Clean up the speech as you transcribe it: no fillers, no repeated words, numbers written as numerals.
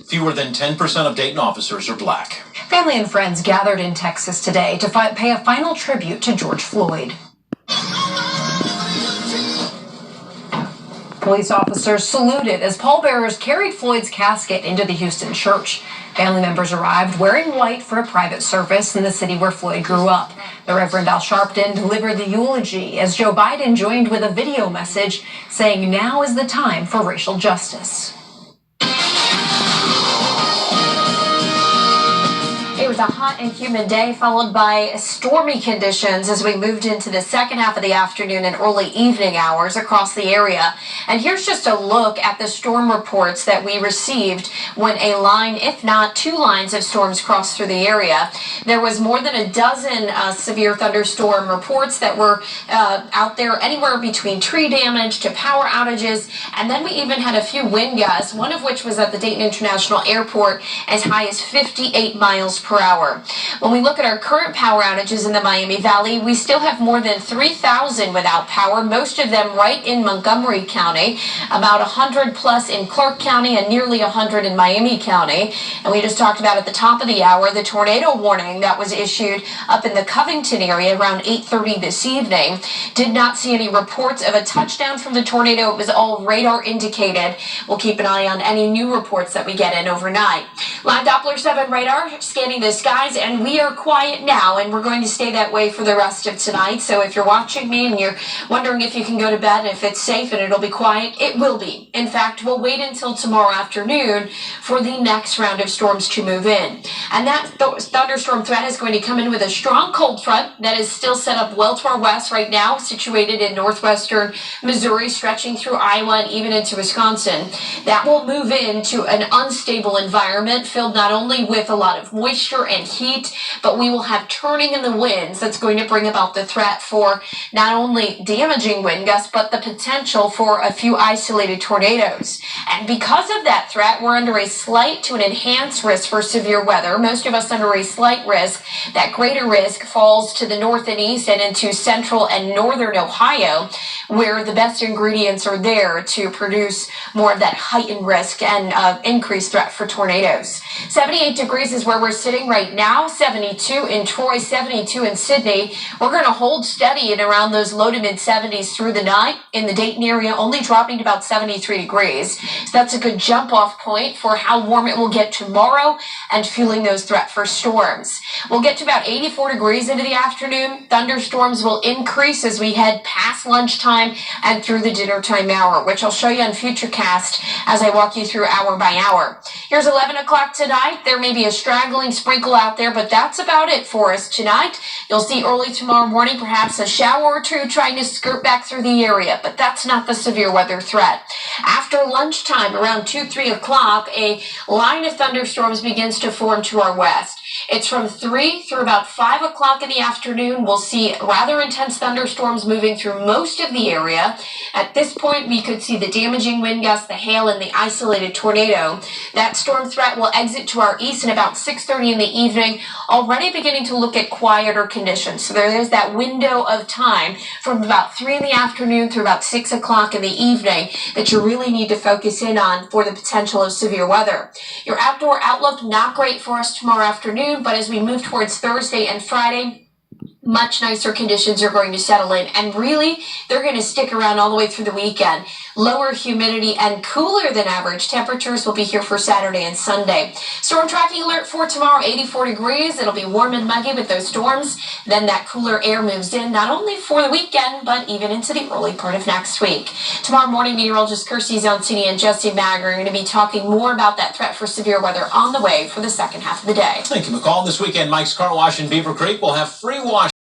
Fewer than 10% of Dayton officers are black. Family and friends gathered in Texas today to pay a final tribute to George Floyd. Police officers saluted as pallbearers carried Floyd's casket into the Houston church. Family members arrived wearing white for a private service in the city where Floyd grew up. The Reverend Al Sharpton delivered the eulogy as Joe Biden joined with a video message saying now is the time for racial justice. It was a hot and humid day followed by stormy conditions as we moved into the second half of the afternoon and early evening hours across the area. And here's just a look at the storm reports that we received when a line, if not two lines of storms crossed through the area. There was more than a dozen severe thunderstorm reports that were out there, anywhere between tree damage to power outages. And then we even had a few wind gusts, one of which was at the Dayton International Airport as high as 58 miles per hour. When we look at our current power outages in the Miami Valley, we still have more than 3,000 without power, most of them right in Montgomery County, about 100 plus in Clark County and nearly 100 in Miami County. And we just talked about at the top of the hour the tornado warning that was issued up in the Covington area around 8:30 this evening. Did not see any reports of a touchdown from the tornado. It was all radar indicated. We'll keep an eye on any new reports that we get in overnight. Live Doppler 7 radar scanning the skies, and we are quiet now, and we're going to stay that way for the rest of tonight. So if you're watching me and you're wondering if you can go to bed and if it's safe and it'll be quiet, it will be. In fact, we'll wait until tomorrow afternoon for the next round of storms to move in. And that thunderstorm threat is going to come in with a strong cold front that is still set up well to our west right now, situated in northwestern Missouri, stretching through Iowa and even into Wisconsin. That will move into an unstable environment filled not only with a lot of moisture and heat, but we will have turning in the winds that's going to bring about the threat for not only damaging wind gusts, but the potential for a few isolated tornadoes. And because of that threat, we're under a slight to an enhanced risk for severe weather. Most of us under a slight risk. That greater risk falls to the north and east and into central and northern Ohio, where the best ingredients are there to produce more of that heightened risk and increased threat for tornadoes. 78 degrees is where we're sitting right now, 72 in Troy, 72 in Sydney. We're going to hold steady in around those low to mid 70s through the night. In the Dayton area, only dropping to about 73 degrees. So that's a good jump off point for how warm it will get tomorrow and fueling those threat for storms. We'll get to about 84 degrees into the afternoon. Thunderstorms will increase as we head past lunchtime and through the dinner time hour, which I'll show you on Futurecast as I walk you through hour by hour. Here's 11 o'clock tonight. There may be a straggling sprinkle out there, but that's about it for us tonight. You'll see early tomorrow morning perhaps a shower or two trying to skirt back through the area, but that's not the severe weather threat. After lunchtime, around 2-3 o'clock, a line of thunderstorms begins to form to our west. It's from 3 through about 5 o'clock in the afternoon. We'll see rather intense thunderstorms moving through most of the area. At this point, we could see the damaging wind gusts, the hail, and the isolated tornado. That storm threat will exit to our east in about 6:30 in the evening, already beginning to look at quieter conditions. So there is that window of time from about 3 in the afternoon through about 6 o'clock in the evening that you really need to focus in on for the potential of severe weather. Your outdoor outlook, not great for us tomorrow afternoon, but as we move towards Thursday and Friday, much nicer conditions are going to settle in, and really they're going to stick around all the way through the weekend. Lower humidity and cooler than average temperatures will be here for Saturday and Sunday. Storm tracking alert for tomorrow, 84 degrees. It'll be warm and muggy with those storms. Then that cooler air moves in not only for the weekend, but even into the early part of next week. Tomorrow morning, meteorologist Kirsty Zancini and Jesse Mag are going to be talking more about that threat for severe weather on the way for the second half of the day. Thank you, McCall. This weekend, Mike's Car Wash in Beaver Creek will have free wash